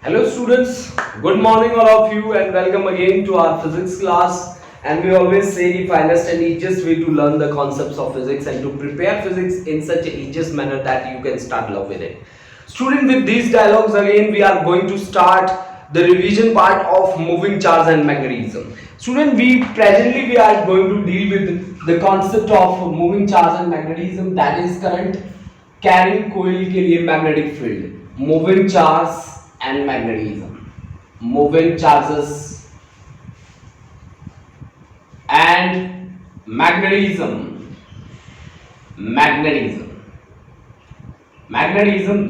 Hello students, good morning all of you and welcome again to our physics class. And we always say the finest and easiest way to learn the concepts of physics and to prepare physics in such a easiest manner that you can start love with it. Student, with these dialogues again we are going to start the revision part of moving charge and magnetism. Student, we are going to deal with the concept of moving charge and magnetism, that is current carrying coil के लिए magnetic field, moving charge and magnetism, moving charges and magnetism.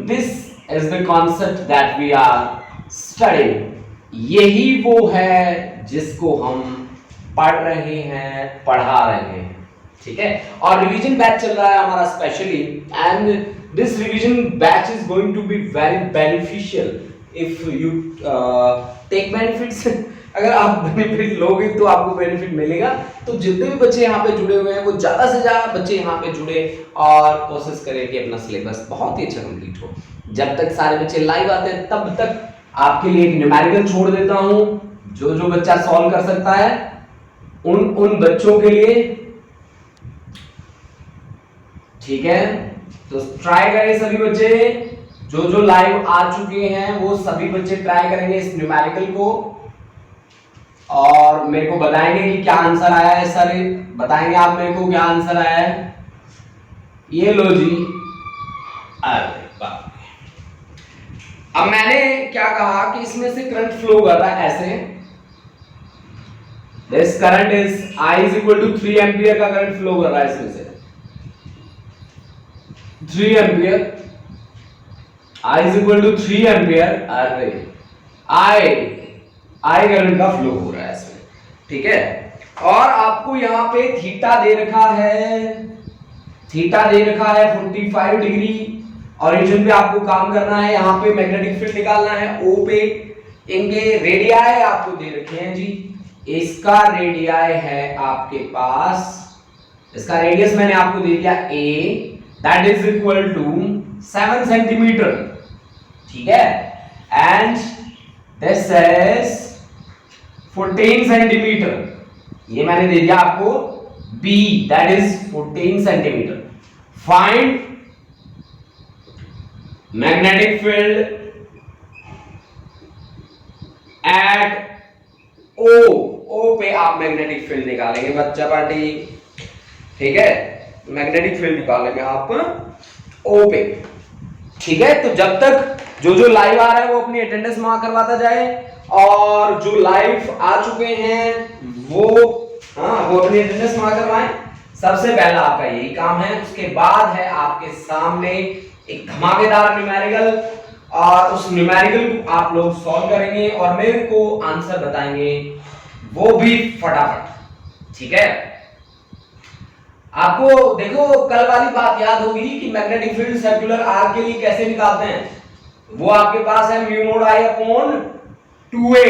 This is the concept that we are studying. यही वो है जिसको हम पढ़ रहे हैं, पढ़ा रहे हैं, ठीक है। और रिवीजन बैच चल रहा है हमारा specially, and this revision batch is going to be very beneficial if you take benefits. अगर आप बेनिफिट लोगे तो आपको बेनिफिट मिलेगा। तो जितने भी बच्चे यहाँ पे जुड़े हुए हैं वो ज्यादा से ज्यादा बच्चे यहाँ पे जुड़े और कोशिश करें कि अपना सिलेबस बहुत ही अच्छा कंप्लीट हो। जब तक सारे बच्चे लाइव आते हैं तब तक आपके लिए एक न्यूमेरिकल छोड़ देता हूं, जो बच्चा सॉल्व कर सकता है उन बच्चों के लिए, ठीक है। तो ट्राई करें सभी बच्चे, जो लाइव आ चुके हैं वो सभी बच्चे ट्राई करेंगे इस न्यूमेरिकल को और मेरे को बताएंगे कि क्या आंसर आया है। सर बताएंगे आप मेरे को क्या आंसर आया है। ये लो जी, अरे बाप। अब मैंने क्या कहा कि इसमें से करंट फ्लो कर रहा है ऐसे, this current is I is equal to 3 ampere का करंट फ्लो कर रहा है इसमें से 3 ampere, I is equal to 3 ampere. अरे I करंट का फ्लो हो रहा है इसमें, ठीक है। और आपको यहाँ पे थीटा दे रखा है 45 डिग्री। ओरिजिन पे आपको काम करना है, यहाँ पे मैग्नेटिक फील्ड निकालना है O पे। इनके रेडियाई आपको दे रखे हैं जी। इसका रेडियाई है आपके पास, इसका रेडियस मैंने आपको दे दिया A, that is equal to 7 centimetre, ठीक है। एंड दिस इज 14 सेंटीमीटर, ये मैंने दे दिया आपको B, that is 14 centimetre. Find magnetic field eight O पे आप मैग्नेटिक फील्ड निकालेंगे बच्चा पार्टी, ठीक है। मैग्नेटिक फील्ड निकालेंगे आप O पे, ठीक है। तो जब तक जो लाइव आ रहा है वो अपनी अटेंडेंस मार्क करवाता जाए और जो लाइव आ चुके हैं वो अपनी अटेंडेंस मार्क करवाएं। सबसे पहला आपका यही काम है। उसके बाद है आपके सामने एक धमाकेदार न्यूमेरिकल, और उस न्यूमेरिकल को आप लोग सॉल्व करेंगे और मेरे को आंसर बताएंगे, वो भी फटाफट, ठीक है। आपको देखो कल वाली बात याद होगी कि मैग्नेटिक फील्ड सर्कुलर आर्क के लिए कैसे निकालते हैं। वो आपके पास है mu node I upon 2a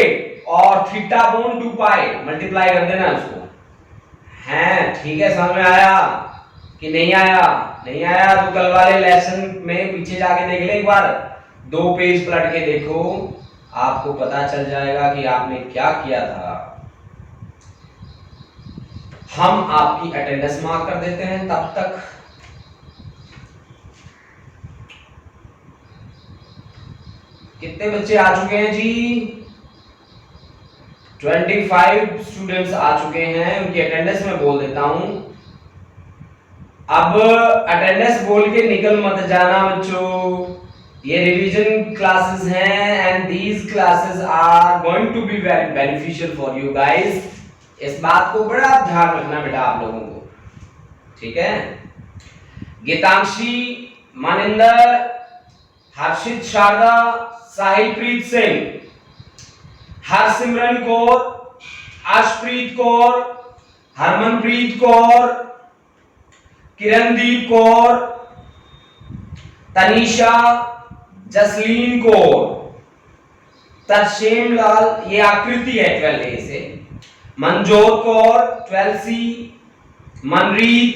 और थीटा अपॉन 2 पाई, मल्टीप्लाई कर देना उसको, हैं, ठीक है। समझ में आया कि नहीं आया? नहीं आया तो कल वाले लेसन में पीछे जाके देख ले एक बार, 2 पेज पलट के देखो, आपको पता चल जाएगा कि आपने क्या किया था। हम आपकी अटेंडेंस मार्क कर देते हैं तब तक। कितने बच्चे आ चुके हैं जी? 25 स्टूडेंट्स आ चुके हैं, उनकी अटेंडेंस मैं बोल देता हूं। अब अटेंडेंस बोल के निकल मत जाना बच्चों, ये रिवीजन क्लासेस हैं and these classes are going to be very beneficial for you guys. इस बात को बड़ा ध्यान रखना बेटा आप लोगों को, ठीक है। गीतांशी, मानिंदर, हर्षित, शारदा, साहिलप्रीत सिंह, हरसिमरन कौर, आशप्रीत कौर, हरमनप्रीत कौर, किरणदीप कौर, तनीषा, जसलीन कौर, तरशेम लाल, ये आकृति है 12A से, मनजोत कौर 12C, मनरीत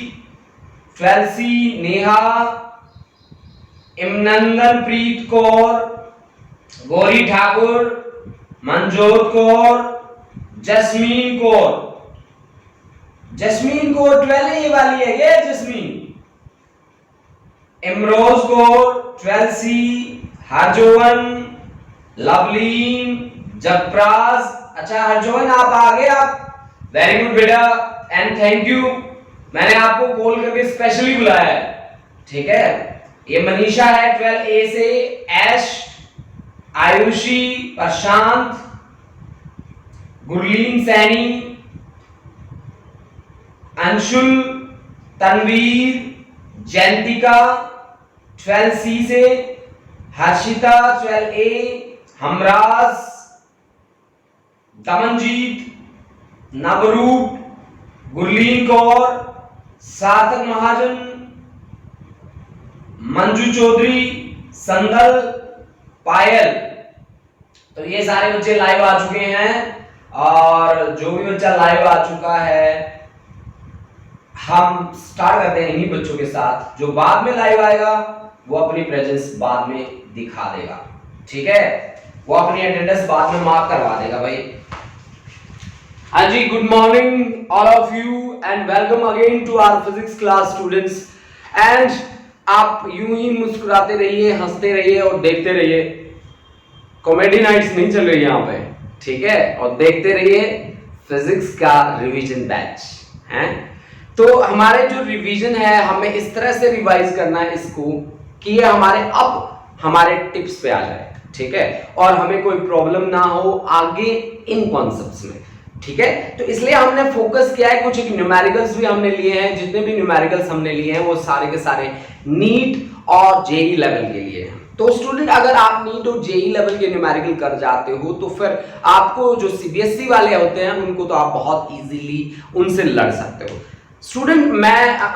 12C, नेहा, इमनंदन प्रीत कौर, गौरी ठाकुर, मनजोत कौर, जस्मीन कौर। जस्मीन कौर 12 ए वाली है क्या? जस्मीन। इमरोज कौर 12C, हरजोवन, लवलीन, जबराज। अच्छा हरजोवन आप आ गए आप, वेरी गुड बेटा एंड थैंक यू। मैंने आपको कॉल करके स्पेशली बुलाया है, ठीक है। ये मनीषा है 12A से, ऐश, आयुषी, प्रशांत, गुरलीन सैनी, अंशुल, तनवीर, जयंतिका 12C से, हर्षिता 12A, हमराज, दमनजीत, नवरूप, गुरलीन कौर, सार्थक महाजन, मंजू चौधरी, संदल, पायल। तो ये सारे बच्चे लाइव आ चुके हैं और जो भी बच्चा लाइव आ चुका है हम स्टार्ट करते हैं इन्हीं बच्चों के साथ। जो बाद में लाइव आएगा वो अपनी प्रेजेंस बाद में दिखा देगा, ठीक है। वो अपनी अटेंडेंस बाद में मार्क करवा देगा भाई। हाँ जी, good morning all of you and welcome again to our physics class students. And आप यूं ही मुस्कुराते रहिए, हंसते रहिए और देखते रहिए। कॉमेडी नाइट्स नहीं चल रही यहाँ पे, ठीक है। और देखते रहिए फिजिक्स का रिवीजन बैच है। तो हमारे जो रिवीजन है हमें इस तरह से रिवाइज करना है इसको कि ये हमारे टिप्स पे आ जाए, ठीक है। और हमें कोई प्रॉब्लम ना हो आगे इन कॉन्सेप्ट्स में, ठीक है। तो इसलिए हमने फोकस किया है, कुछ एक न्यूमेरिकल्स भी हमने लिए हैं। जितने भी न्यूमेरिकल्स हमने लिए हैं वो सारे के सारे नीट और जेई लेवल के लिए हैं। तो स्टूडेंट अगर आप नीट और जेई लेवल के न्यूमेरिकल कर जाते हो तो फिर आपको जो सीबीएसई वाले होते हैं उनको तो आप बहुत इजीली उनसे लड़ सकते हो। स्टूडेंट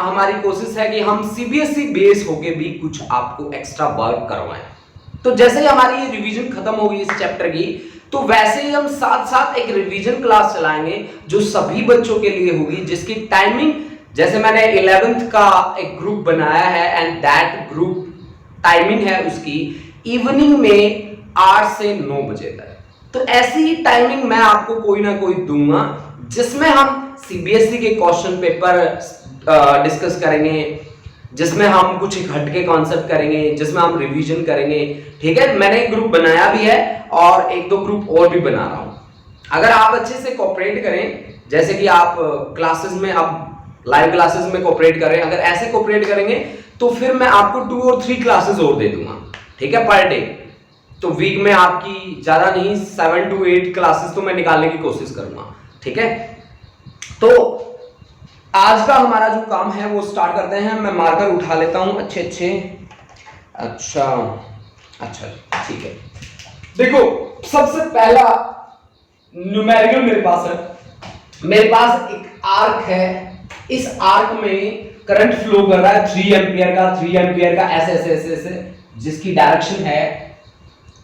हमारी कोशिश है कि हम सीबीएसई बेस होके भी कुछ आपको एक्स्ट्रा वर्क करवाएं। तो जैसे ही हमारी ये रिवीजन खत्म होगी इस चैप्टर की, तो वैसे ही हम साथ साथ एक रिवीजन क्लास चलाएंगे जो सभी बच्चों के लिए होगी, जिसकी टाइमिंग जैसे मैंने 11th का एक ग्रुप बनाया है एंड दैट ग्रुप टाइमिंग है उसकी इवनिंग में 8 से 9 बजे तक। तो ऐसी ही टाइमिंग मैं आपको कोई ना कोई दूंगा जिसमें हम सीबीएसई के क्वेश्चन पेपर डिस्कस करेंगे, जिसमें हम कुछ हटके कॉन्सेप्ट करेंगे, जिसमें हम रिवीजन करेंगे, ठीक है। मैंने एक ग्रुप बनाया भी है और एक दो ग्रुप और भी बना रहा हूं। अगर आप अच्छे से कोऑपरेट करें, जैसे कि आप क्लासेस में अब लाइव क्लासेस में कोऑपरेट करें, अगर ऐसे कोऑपरेट करेंगे तो फिर मैं आपको 2 और 3 क्लासेस और दे दूंगा, ठीक है, पर डे। तो वीक में आपकी ज्यादा नहीं 7 to 8 क्लासेस तो मैं निकालने की कोशिश करूंगा, ठीक है। तो आज का हमारा जो काम है वो स्टार्ट करते हैं। मैं मार्कर उठा लेता हूं अच्छे। अच्छा ठीक है। देखो सबसे पहला न्यूमेरिकल मेरे पास है। मेरे पास एक आर्क है, इस आर्क में करंट फ्लो कर रहा है 3 एम्पियर का ऐसे, जिसकी डायरेक्शन है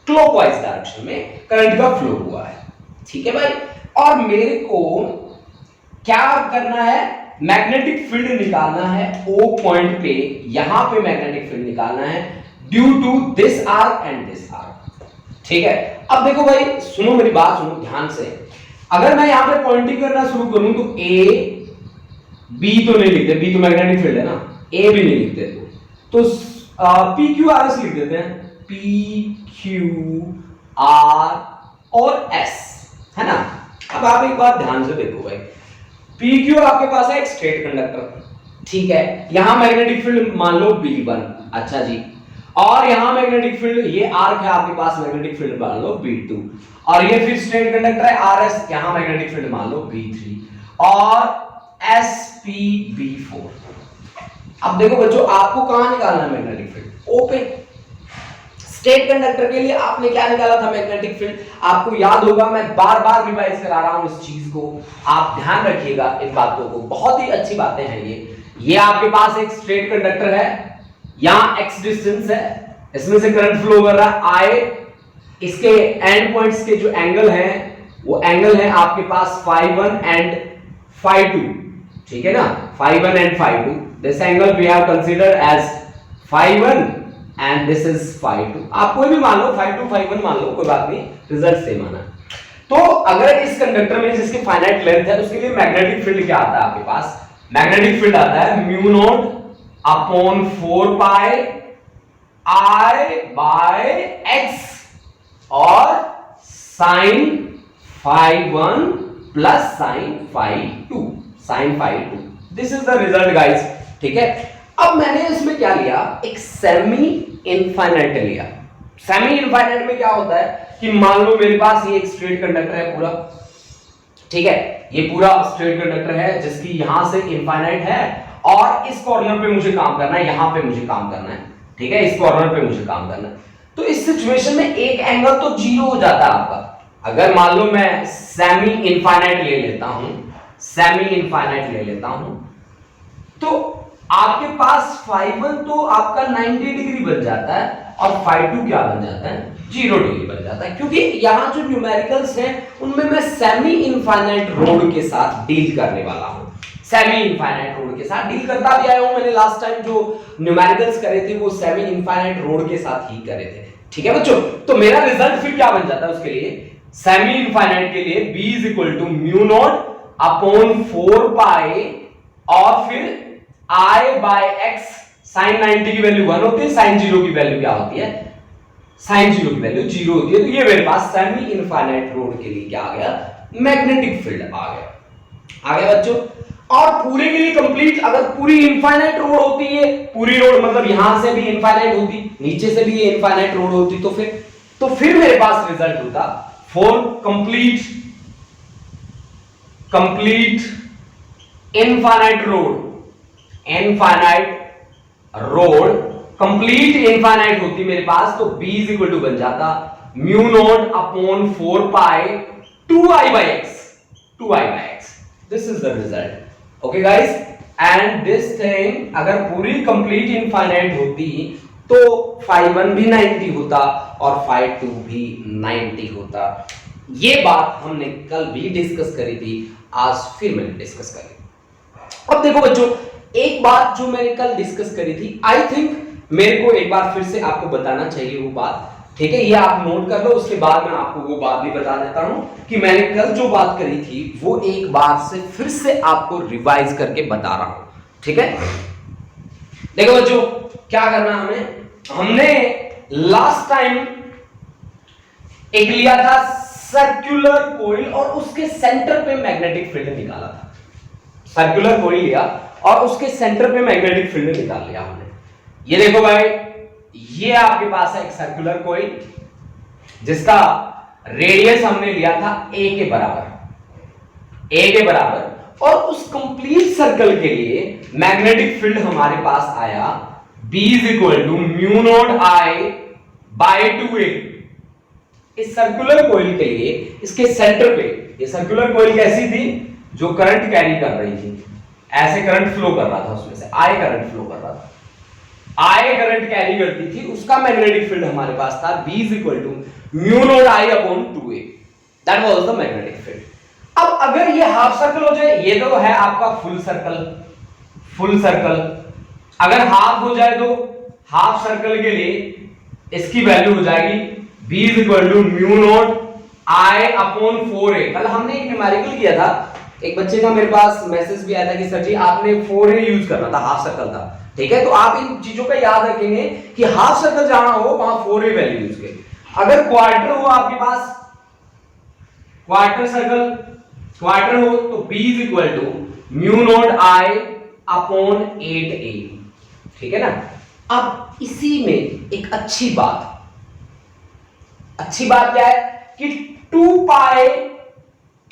क्लॉकवाइज डायरेक्शन में करंट का फ्लो हुआ है, ठीक है भाई। और मेरे को क्या करना है, मैग्नेटिक फील्ड निकालना है O पॉइंट पे, यहां पे मैग्नेटिक फील्ड निकालना है due to this arc and this arc, ठीक है। अब देखो भाई सुनो मेरी बात, सुनो ध्यान से। अगर मैं यहां पे पॉइंटिंग करना शुरू करूं तो A B तो नहीं लिखते, B तो मैग्नेटिक फील्ड है ना, A भी नहीं लिखते, तो PQRS लिख देते हैं, PQR और S, है ना। अब आप एक बात ध्यान से देखो भाई, PQ आपके पास है एक स्ट्रेट कंडक्टर, ठीक है। यहां मैग्नेटिक फील्ड मान लो B1, अच्छा जी। और यहां मैग्नेटिक फील्ड, ये आर्क है आपके पास, मैग्नेटिक फील्ड मान लो B2, और ये फिर स्ट्रेट कंडक्टर है RS, यहां मैग्नेटिक फील्ड मान लो B3 और SPB4। अब देखो बच्चों आपको कहां निकालना है मैग्नेटिक फील्ड, O पे। स्ट्रेट कंडक्टर के लिए आपने क्या निकाला था मैग्नेटिक फील्ड, आपको याद होगा, मैं बार बार रिवाइज करा रहा हूं इस चीज को, आप ध्यान रखिएगा इन बातों को, बहुत ही अच्छी बातें हैं ये आपके पास एक स्ट्रेट कंडक्टर है, यहां x डिस्टेंस है, इसमें से करंट फ्लो कर रहा है I, इसके एंड पॉइंट्स के जो एंगल हैं वो एंगल है आपके पास φ1 एंड φ2, ठीक है ना, φ1 and φ2। This angle we have considered as φ1 and this is phi2। आप कोई भी मान लो, phi2 phi1 मान लो, कोई बात नहीं, रिजल्ट सेम आना। तो अगर इस कंडक्टर में जिसकी फाइनाइट लेंथ है उसके लिए मैग्नेटिक फील्ड क्या आता है आपके पास? मैग्नेटिक फील्ड आता है mu naught upon 4 pi I by x और sine phi1 plus sine phi2, sine phi2। This is the result guys, ठीक है। अब मैंने इसमें क्या लिया, एक सेमी इनफाइनाइट लिया। सेमी इनफाइनाइट में क्या होता है कि मान लो मेरे पास ये एक स्ट्रेट कंडक्टर है पूरा, ठीक है, ये पूरा स्ट्रेट कंडक्टर है जिसकी यहां से इनफाइनाइट है और इस कॉर्नर पे मुझे काम करना है, यहां पे मुझे काम करना है, ठीक है, इस कॉर्नर पे मुझे काम करना है। तो इस सिचुएशन में एक एंगल तो जीरो हो जाता है आपका। अगर मान लो मैं सेमी इनफाइनाइट ले लेता हूं, सेमी इनफाइनाइट ले लेता हूं, तो आपके पास phi1 तो आपका 90 डिग्री बन जाता है और phi2 क्या बन जाता है, 0 डिग्री बन जाता है, क्योंकि यहां जो न्यूमेरिकल्स हैं उनमें मैं सेमी इनफाइनाइट रोड के साथ डील करने वाला हूं। सेमी इनफाइनाइट रोड के साथ डील करता भी आया हूं मैंने। लास्ट टाइम जो न्यूमेरिकल्स करे थे वो सेमी इनफाइनाइट रोड के साथ ही करे थे, ठीक है बच्चों। तो मेरा रिजल्ट फिर क्या बन जाता है उसके लिए, सेमी इनफाइनाइट के लिए b is equal to mu naught upon 4 pi और फिर I बाय x, साइन 90 की वैल्यू 1 होती है, साइन 0 की वैल्यू क्या होती है, साइन 0 की वैल्यू 0 होती है। तो ये मेरे पास सेमी इनफाइनाइट रोड के लिए क्या आ गया, मैग्नेटिक फील्ड आ गया बच्चों। और पूरे के लिए कंप्लीट, अगर पूरी इनफाइनाइट रोड होती है, पूरी रोड मतलब यहां से भी इनफाइनाइट होती, नीचे से भी ये इनफाइनाइट रोड होती, तो फिर मेरे पास रिजल्ट होता for complete infinite road, complete infinite होती मेरे पास, तो b इज इक्वल टू बन जाता mu naught upon 4 pi 2i by x। This is the result, okay guys. And this thing अगर पूरी कंप्लीट इनफाइनाइट होती तो phi1 भी 90 होता और phi2 भी 90 होता। ये बात हमने कल भी डिस्कस करी थी, आज फिर मैंने डिस्कस करी। अब देखो बच्चों, एक बात जो मैंने कल डिस्कस करी थी, आई थिंक मेरे को एक बार फिर से आपको बताना चाहिए वो बात, ठीक है, ये आप नोट कर लो। उसके बाद मैं आपको वो बात भी बता देता हूं कि मैंने कल जो बात करी थी वो एक बार से फिर से आपको रिवाइज करके बता रहा हूं, ठीक है। देखो बच्चों, क्या करना हमने लास्ट टाइम एक लिया था सर्कुलर कॉइल और उसके सेंटर पे मैग्नेटिक फील्ड निकाला था। सर्कुलर कॉइल लिया और उसके सेंटर पे मैग्नेटिक फील्ड निकाल लिया हमने। ये देखो भाई, ये आपके पास है एक सर्कुलर कॉइल जिसका रेडियस हमने लिया था a के बराबर, और उस कंप्लीट सर्कल के लिए मैग्नेटिक फील्ड हमारे पास आया b is equal to mu naught I by 2a। इस सर्कुलर कॉइल के लिए इसके सेंटर पे, ये सर्कुलर कॉइल कैसी थी, जो करंट कैरी कर रही थी, ऐसे करंट फ्लो कर रहा था, उसमें से I करंट फ्लो कर रहा था, I करंट कैरी करती थी, उसका मैग्नेटिक फील्ड हमारे पास था B is equal to mu naught I upon 2a। That was the magnetic field. अब अगर ये हाफ सर्कल हो जाए, ये तो है आपका फुल सर्कल, अगर हाफ हो जाए तो हाफ सर्कल के लिए इसकी वैल्यू हो जाएगी B is equal to mu naught I upon 4a। कल हमने एक न्यूमेरिकल किया था, एक बच्चे का मेरे पास मैसेज भी आया था कि सर जी आपने 4a यूज करना था, हाफ सर्कल था, ठीक है। तो आप इन चीजों का याद रखेंगे कि हाफ सर्कल जहां हो वहां 4a वैल्यू यूज करें। अगर क्वार्टर हो आपके पास, क्वार्टर हो तो b is equal to mu naught I upon 8a, ठीक है ना। अब इसी में एक अच्छी बात क्या है कि 2 पाई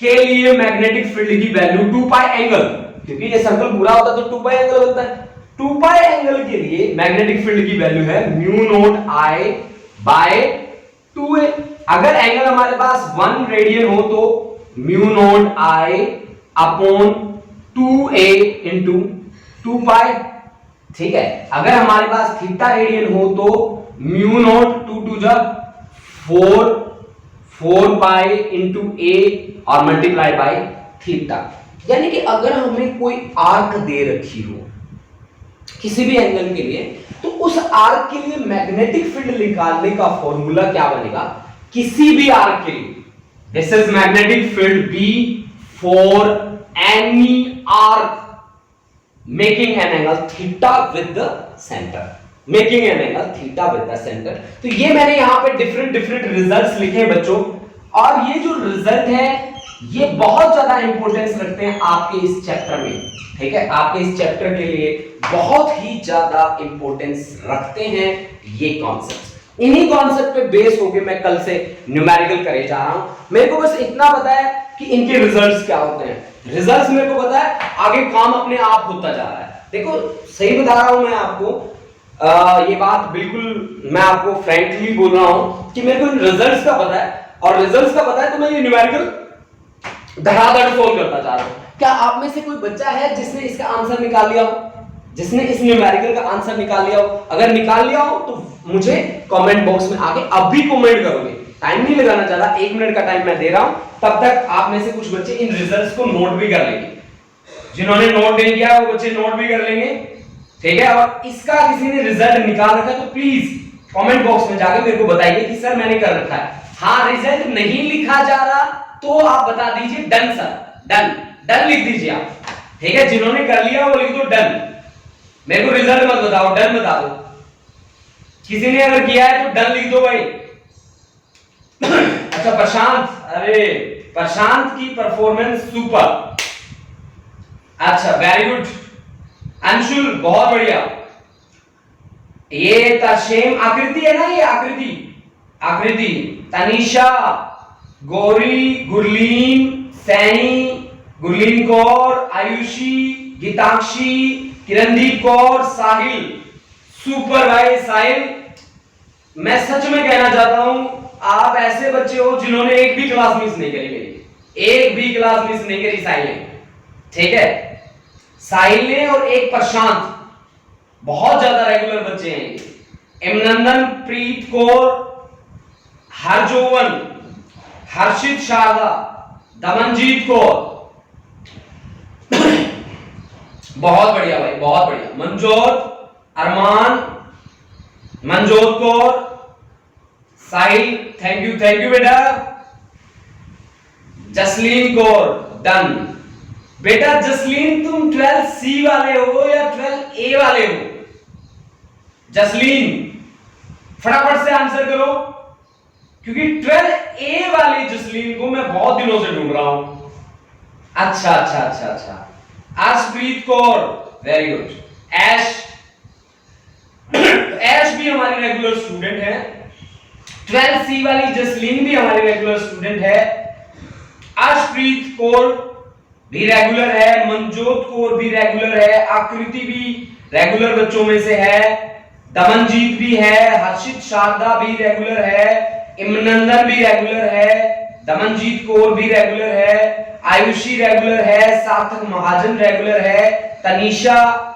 के लिए मैग्नेटिक फील्ड की वैल्यू 2 पाई एंगल, क्योंकि ये सर्कल पूरा होता है तो 2 पाई एंगल बनता है। 2 पाई एंगल के लिए मैग्नेटिक फील्ड की वैल्यू है mu naught I by 2a। अगर एंगल हमारे पास 1 रेडियन हो तो mu naught I upon 2a into 2 pi, ठीक है। अगर हमारे पास थीटा रेडियन हो तो म्यू नॉट 2 टू जा 4 पाई इंटू a और मल्टीप्लाई बाय थीटा। यानी कि अगर हमें कोई आर्क दे रखी हो, किसी भी एंगल के लिए, तो उस आर्क के लिए मैग्नेटिक फील्ड निकालने का फॉर्मूला क्या बनेगा? किसी भी आर्क के लिए this is magnetic field B for any arc making an angle theta with the centre, making an angle theta with the centre. तो ये मैंने यहां पे डिफरेंट डिफरेंट रिजल्ट्स लिखे हैं बच्चों, और ये जो रिजल्ट है ये बहुत ज्यादा इंपॉर्टेंस रखते हैं आपके इस चैप्टर में, ठीक है? आपके इस चैप्टर के लिए बहुत ही ज्यादा इंपॉर्टेंस रखते हैं ये कॉन्सेप्ट। इन्हीं कॉन्सेप्ट पे बेस होके मैं कल से न्यूमेरिकल करे जा रहा हूं। मेरे को बस इतना पता है कि इनके रिजल्ट्स क्या होते हैं, रिजल्ट्स मेरे को पता है, आगे काम अपने आप होता जा रहा है। देखो सही बता रहा हूं मैं आपको, ये बात बिल्कुल मैं आपको फ्रैंकली बोल रहा हूं कि मेरे को रिजल्ट्स का पता है, और रिजल्ट्स का पता है तो मैं ये न्यूमेरिकल धड़ाधड़ सोल्व करता जा रहा हूं। क्या आप में से कोई बच्चा है जिसने इसका आंसर निकाल लिया हो, जिसने इस न्यूमेरिकल का आंसर निकाल लिया हो? अगर निकाल लिया हो तो मुझे कमेंट बॉक्स में आके अभी कमेंट करोगे, टाइम नहीं लगाना ज्यादा, 1 मिनट का टाइम मैं दे रहा हूं, तब तक आप में से कुछ बच्चे इन रिजल्ट्स को नोट भी कर लेंगे। जिन्होंने नोट नहीं किया वो बच्चे नोट भी कर लेंगे, ठीक है? और इसका किसी ने रिजल्ट निकाल रखा है तो प्लीज कमेंट बॉक्स में जाके मेरे को बताइए कि सर मैंने कर रखा है। हाँ, रिजल्ट नहीं लिखा जा रहा तो आप बता दीजिए डन सर, डन, डन लिख दीजिए आप, ठीक है? जिन्होंने कर लिया वो लिख दो डन, मेरे को रिजल्ट मत बताओ, डन बता दो। किसी ने अगर किया है तो डन लिख दो भाई। अच्छा प्रशांत, अरे प्रशांत की परफॉर्मेंस सुपर, अच्छा वेरी गुड। अंशुल बहुत बढ़िया। ये तशेम आकृति है ना, ये आकृति, आकृति, तनिषा, गौरी, गुरलीन, सैनी, गुरलीन कौर, आयुषी, गीताक्षी, किरणदीप कौर, साहिल, सुपर भाई साहिल। मैं सच में कहना चाहता हूं आप ऐसे बच्चे हो जिन्होंने एक भी क्लास मिस नहीं करी मेरी, एक भी क्लास मिस नहीं करी साहिल ने, ठीक है? साहिल ने और एक प्रशांत, बहुत ज्यादा रेगुलर बच्चे हैं। इमनंदन, प्रीत कौर, हरजोवन, हर्षित शारदा, दमनजीत कौर, बहुत बढ़िया भाई, बहुत बढ़िया। मनजोत, अरमान, मनजोत कौर, साहिल, थैंक यू बेटा। जसलीन कौर, डन। बेटा जसलीन तुम 12C वाले हो या 12A वाले हो? जसलीन फटाफट से आंसर करो, क्योंकि 12A वाली जसलीन को मैं बहुत दिनों से ढूंढ रहा हूं। अच्छा अच्छा अच्छा अच्छा। Arshpreet Kaur, very good. ऐश भी हमारी रेगुलर स्टूडेंट है। 12C वाली जसलीन भी हमारी रेगुलर स्टूडेंट है। अर्शप्रीत कौर भी रेगुलर है, मनजोत कौर भी रेगुलर है, आकृति भी रेगुलर बच्चों में से है, दमनजीत भी है, हर्षित शारदा भी रेगुलर है, इमनंदन भी रेगुलर है, दमनजीत कौर भी रेगुलर है, आयुषी रेगुलर है, सार्थक महाजन रेगुलर है, तनीषा,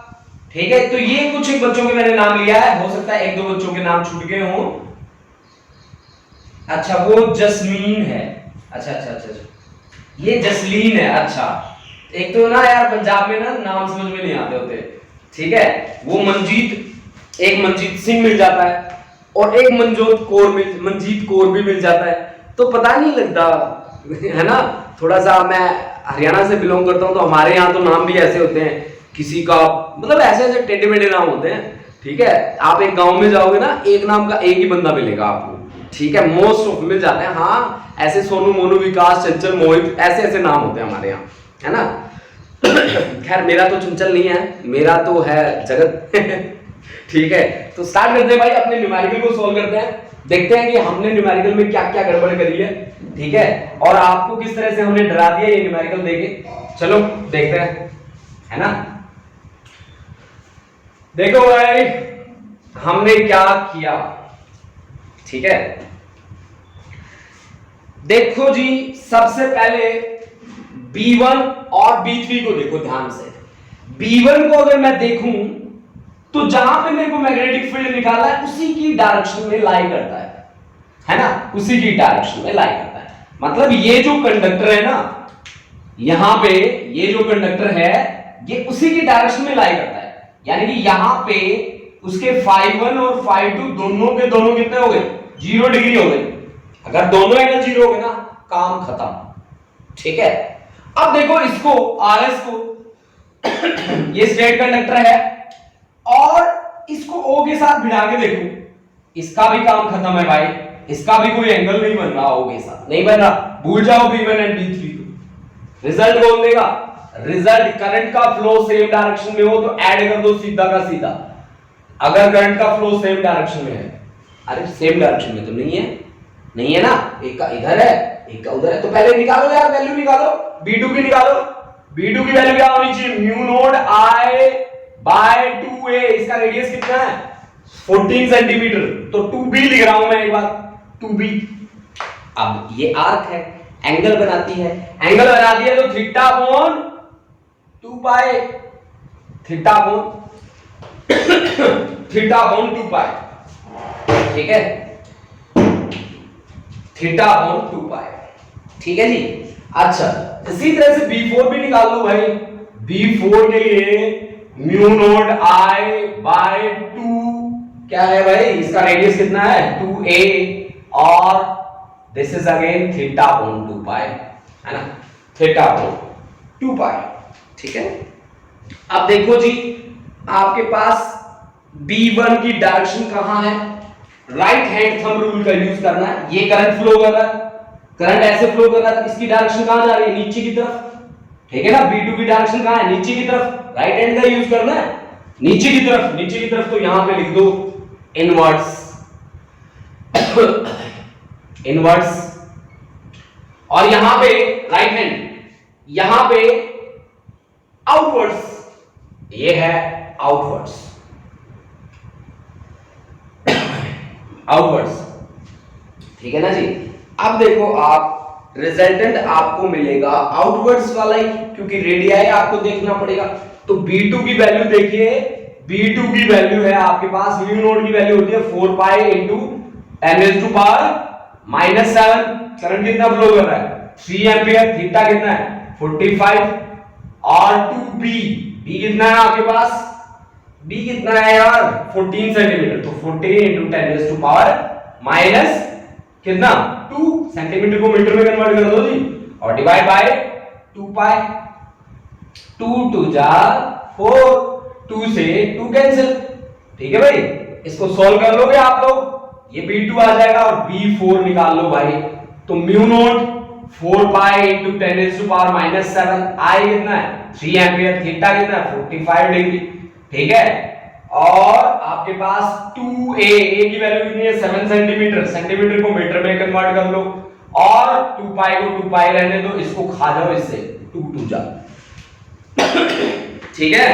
ठीक है? तो ये कुछ एक बच्चों के मैंने नाम लिया है, हो सकता है 1-2 बच्चों के नाम छूट गए हों। अच्छा वो जस्मीन है, अच्छा अच्छा अच्छा अच्छा, ये जसलीन है। अच्छा, एक तो ना यार पंजाब में ना नाम समझ में नहीं आते होते, ठीक है? वो मंजीत, एक मंजीत सिंह मिल जाता है और एक मंजीत कौर भी मिल जाता है, तो पता नहीं लगता है ना। थोड़ा सा मैं हरियाणा से बिलोंग करता हूं तो हमारे यहाँ तो नाम भी ऐसे होते हैं, किसी का मतलब ऐसे ऐसे टेढ़े मेढ़े नाम होते हैं, ठीक है? आप एक गांव में जाओगे ना, एक नाम का एक ही बंदा मिलेगा आपको, ठीक है? मोस्ट ऑफ मिल जाते हैं। हाँ, ऐसे सोनू, मोनू, विकास, चंचल, मोहित, ऐसे ऐसे नाम होते हैं हमारे यहाँ, है ना? खैर मेरा तो चंचल नहीं है, मेरा तो है जगत। ठीक है, तो स्टार्ट करते हैं भाई, अपने न्यूमेरिकल को सोल्व करते हैं, देखते हैं कि हमने न्यूमेरिकल में क्या क्या गड़बड़ करी है, ठीक है? और आपको किस तरह से हमने डरा दिया ये न्यूमेरिकल देके। चलो देखते हैं, है ना? देखो भाई हमने क्या किया, ठीक है? देखो जी, सबसे पहले B1 और B3 को देखो ध्यान से। B1 को अगर मैं देखूं तो जहां पे मेरे को मैग्नेटिक फील्ड निकाला है उसी की डायरेक्शन में लाई करता है ना? उसी की डायरेक्शन में लाई करता है। मतलब ये जो कंडक्टर है ना, यहां पे ये जो कंडक्टर है ये उसी की डायरेक्शन में लाई करता है। यानी कि यहां पे उसके φ1 और φ2 दोनों के दोनों कितने हो गए, 0 डिग्री हो गए। अगर दोनों एंगल 0 हो गए ना, काम खत्म। ठीक है, अब देखो इसको RS को ये स्ट्रेट कंडक्टर है और इसको O के साथ भिड़ा के देखो, इसका भी काम खत्म है भाई, इसका भी कोई एंगल नहीं बन रहा O के साथ, नहीं बन रहा। भूल जाओ B1 एंड B3 को। रिजल्ट कौन देगा, रिजल्ट करंट का फ्लो सेम डायरेक्शन में हो तो ऐड कर दो सीधा का सीधा। अगर करंट का फ्लो सेम डायरेक्शन में है, अरे सेम डायरेक्शन में तो नहीं है, नहीं है ना, एक का इधर है एक का उधर है, तो पहले निकालो यार, वैल्यू निकालो, B2 की निकालो। B2 की वैल्यू क्या होनी चाहिए, mu node I by 2a, इसका रेडियस कितना है 14 सेंटीमीटर, तो 2b लिख रहा हूं मैं एक बार, 2b। अब ये आर्क है, एंगल बनाती है, एंगल बनाती है तो थीटा अपॉन 2 पाई, थीटा अपॉन 2 पाई, ठीक है, थीटा अपॉन 2 पाई, ठीक है जी। अच्छा, इसी तरह से B4 भी निकाल लो भाई। B4 के लिए म्यू नोड I बाय 2 क्या है भाई, इसका रेडियस कितना है 2a और this is again theta upon 2 पाई, है ना, थीटा अपॉन 2 पाई, ठीक है। अब देखो जी, आपके पास B1 की डायरेक्शन कहां है, राइट हैंड थंब रूल का यूज करना है। ये करंट फ्लो कर रहा है, करंट ऐसे फ्लो कर रहा है, इसकी डायरेक्शन कहां जा रही है, नीचे की तरफ, ठीक है ना। B2 की डायरेक्शन कहां है, नीचे की तरफ, राइट हैंड का यूज करना है, नीचे की तरफ, नीचे की तरफ, तो यहां पे लिख दो इनवर्ट्स, इनवर्ट्स, और यहां पे राइट हैंड, यहां पे आउटवर्ड्स, ये है आउटवर्ड्स, आउटवर्ड्स, ठीक है ना जी। अब देखो आप, रिजल्टेंट आपको मिलेगा आउटवर्ड्स वाला ही, क्योंकि रेडियाई आपको देखना पड़ेगा। तो B2 की वैल्यू देखिए, B2 की वैल्यू है आपके पास, म्यू नोड की वैल्यू होती है 4 pi into 10 raise to power -7। Current कितना फ्लो कर रहा है 3 एंपियर, थीटा कितना है 45 और 2b, b कितना है आपके पास, b कितना है यार 14 सेंटीमीटर, तो 14 into 10 raise to power minus कितना 2 सेंटीमीटर को मीटर में कन्वर्ट कर दो जी, और डिवाइड बाय 2 पाई, 2 2 जा 4, 2 से 2 कैंसिल, ठीक है भाई। इसको सॉल्व कर लोगे आप लोग, ये B2 आ जाएगा और B4 निकाल लो भाई। तो mu naught 4 pi into 10 raise to power -7, I कितना है 3 एंपियर, थीटा कितना है 45 डिग्री, ठीक है। और आपके पास 2a, a की वैल्यू कितनी है 7 सेंटीमीटर, सेंटीमीटर को मीटर में कन्वर्ट कर लो, और 2 पाई को 2 पाई रहने दो, इसको खा जाओ इससे, 2 2 जा, ठीक है।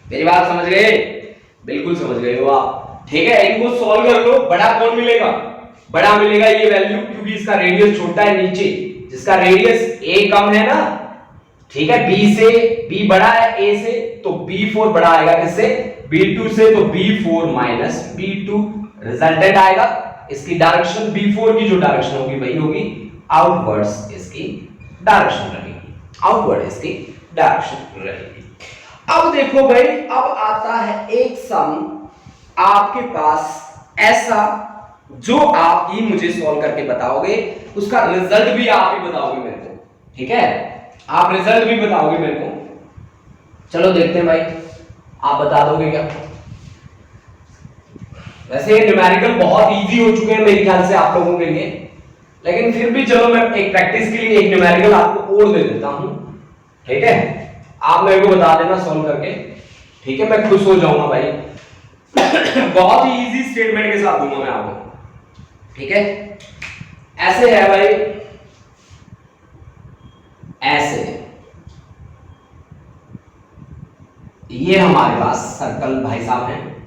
मेरी बात समझ गए, बिल्कुल समझ गए हो आप, ठीक है। इनको सॉल्व कर लो, बड़ा कौन मिलेगा, बड़ा मिलेगा ये वैल्यू, क्योंकि इसका रेडियस छोटा है नीचे, जिसका रेडियस a कम है ना, ठीक है, B से, B बड़ा है A से, तो B4 बड़ा आएगा किससे, B2 से, तो B4 माइनस B2 रिजल्टेंट आएगा। इसकी डायरेक्शन B4 की जो डायरेक्शन होगी वही होगी आउटवर्ड्स, इसकी डायरेक्शन रहेगी, आउटवर्ड इसकी डायरेक्शन रहेगी। अब देखो भाई, अब आता है एक सम आपके पास ऐसा, जो आप ही मुझे सॉल्व करके बताओगे, उसका रिजल्ट भी आप ही बताओगे मेरे को, ठीक है, आप रिजल्ट भी बताओगे मेरे को। चलो देखते हैं भाई, आप बता दोगे क्या। वैसे न्यूमेरिकल बहुत इजी हो चुके हैं मेरे ख्याल से आप लोगों के लिए, लेकिन फिर भी चलो मैं एक प्रैक्टिस के लिए एक न्यूमेरिकल आपको और दे देता हूं, ठीक है। आप मेरे को बता देना सॉल्व करके, ठीक है, मैं खुश हो जाऊंगा भाई। बहुत ही इजी स्टेटमेंट के साथ दूंगा मैं आपको, ठीक है। ऐसे है भाई, ऐसे ये हमारे पास सर्कल भाई साहब हैं।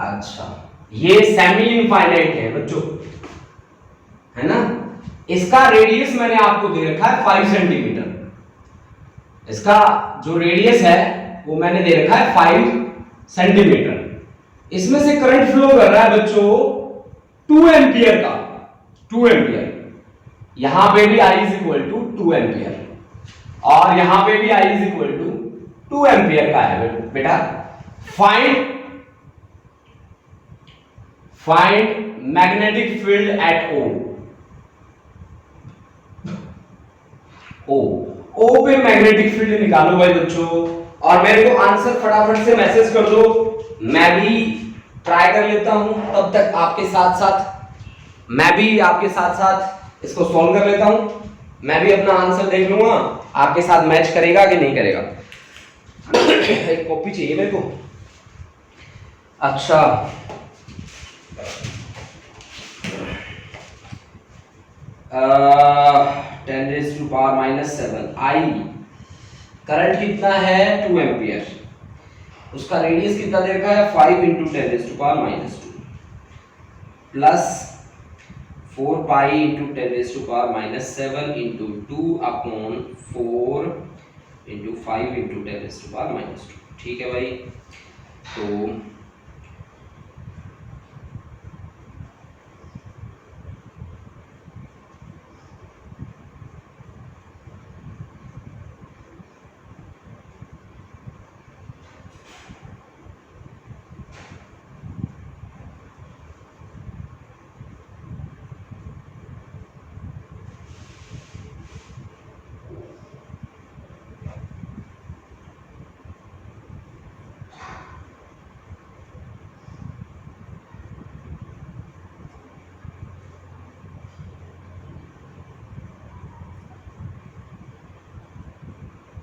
अच्छा, ये सेमी इनफाइनाइट है बच्चों, है ना। इसका रेडियस मैंने आपको दे रखा है 5 सेंटीमीटर, इसका जो रेडियस है वो मैंने दे रखा है 5 सेंटीमीटर। इसमें से करंट फ्लो कर रहा है बच्चों 2 एंपियर का, 2 एंपियर, यहां पे भी I is equal to 2 ampere, और यहां पे भी I is equal to 2 ampere का है बेटा। Find magnetic field at O पे मैग्नेटिक फील्ड निकालो भाई बच्चों, और मेरे को आंसर फटाफट से मैसेज कर दो, मैं भी ट्राई कर लेता हूं, तब तक आपके साथ साथ मैं भी आपके साथ साथ इसको सॉल्व कर लेता हूं। मैं भी अपना आंसर देख लूंगा, आपके साथ मैच करेगा कि नहीं करेगा। एक कॉपी चाहिए मेरे को। अच्छा, 10⁻⁻7 आई करंट कितना है 2 एम्पियर, उसका रेडियस कितना दे रखा है 5 × 10⁻², प्लस 4 पाई × 10⁻⁷ × 2/4 × 5 × 10⁻²। ठीक है भाई, तो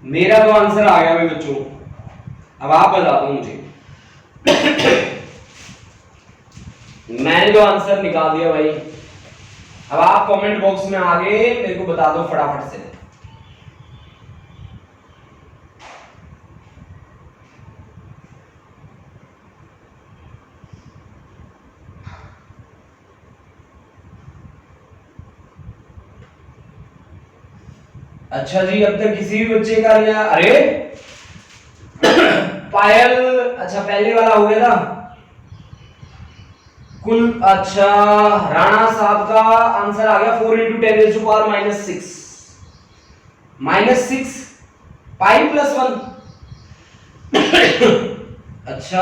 मेरा तो आंसर आ गया भाई बच्चों, अब आप बता दो मुझे। मैंने तो आंसर निकाल दिया भाई, अब आप कमेंट बॉक्स में आगे मेरे को बता दो फटाफट से। अच्छा जी, अब तक किसी भी बच्चे का लिया? अरे पायल, अच्छा पहले वाला हो गया था कुल। अच्छा, राणा साहब का आंसर आ गया 4 × 10⁻⁻6 -6 पाई +1। अच्छा,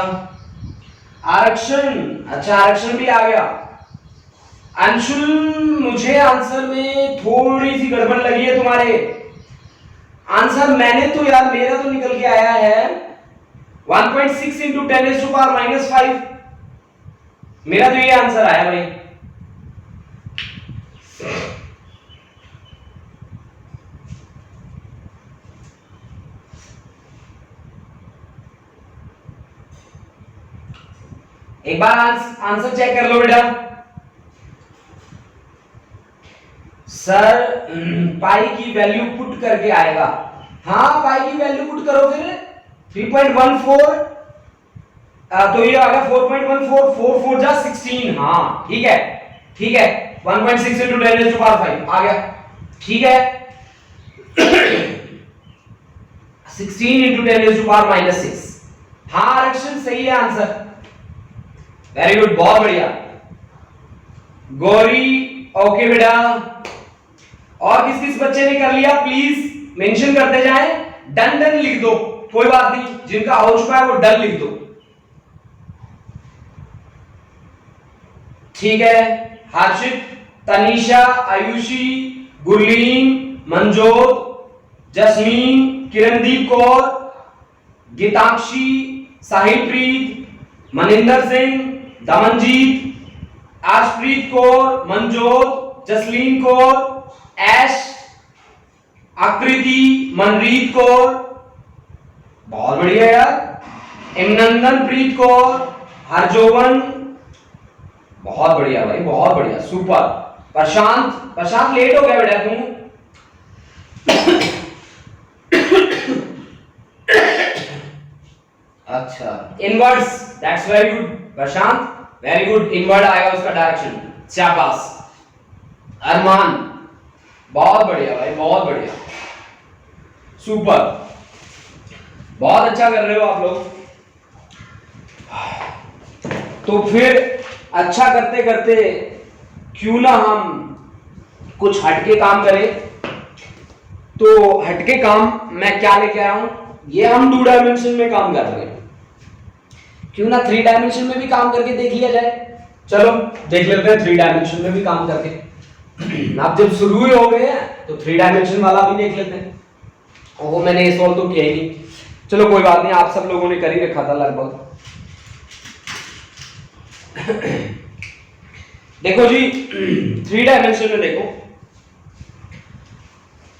आरक्षण, अच्छा आरक्षण भी आ गया। अंशुल, मुझे आंसर में थोड़ी सी गड़बड़ लगी है तुम्हारे आंसर। मैंने तो यार, मेरा तो निकल के आया है 1.6 × 10⁻⁻5, मेरा तो ये आंसर आया भाई। एक बार आंसर चेक कर लो बेटा। सर पाई की वैल्यू पुट करके आएगा। हाँ, पाई की वैल्यू पुट करो फिर 3.14, तो ये आ गया 4.14, 4 4 जा 16। हाँ ठीक है, ठीक है, 1.6 × 10⁻5 आ गया। ठीक है, 16 × 10⁻⁻6। हाँ आरक्षण सही है आंसर, वेरी गुड, बहुत बढ़िया। गौरी, ओके बेटा। और किस किस बच्चे ने कर लिया प्लीज मेंशन करते जाएं, डन डन लिख दो, कोई बात नहीं, जिनका हो चुका है वो डन लिख दो। ठीक है, हर्षित, तनीषा, आयुषी, गुरलीन, मनजोत, जस्मीन, किरणदीप कौर, गीताक्षी, साहिलप्रीत, मनिंदर सिंह, दमनजीत, आशप्रीत कौर, मनजोत, जसलीन कौर, ऐश, आकृति, मनरीत कौर, बहुत बढ़िया यार, इमनंदन प्रीत कौर, हरजोवन, बहुत बढ़िया भाई, बहुत बढ़िया, सुपर। प्रशांत, प्रशांत लेट हो गया बेटा तुम। अच्छा, inwards, that's very good Prashant, very good, inward आएगा उसका डायरेक्शन, शाबाश। अरमान, बहुत बढ़िया भाई, बहुत बढ़िया, सुपर, बहुत अच्छा कर रहे हो आप लोग। तो फिर अच्छा करते करते क्यों ना हम कुछ हटके काम करें। तो हटके काम मैं क्या लेके आया हूं, ये हम 2 डायमेंशन में काम कर रहे हैं, क्यों ना 3 डायमेंशन में भी काम करके देख लिया जाए। चलो देख लेते हैं 3 डायमेंशन में भी काम करके। आप जब शुरू ही हो गए हैं तो 3 डायमेंशन वाला भी देख लेते हैं। वो मैंने ये सॉल्व तो किया ही नहीं, चलो कोई बात नहीं, आप सब लोगों ने कर ही रखा था लगभग। देखो जी 3 डायमेंशन में देखो,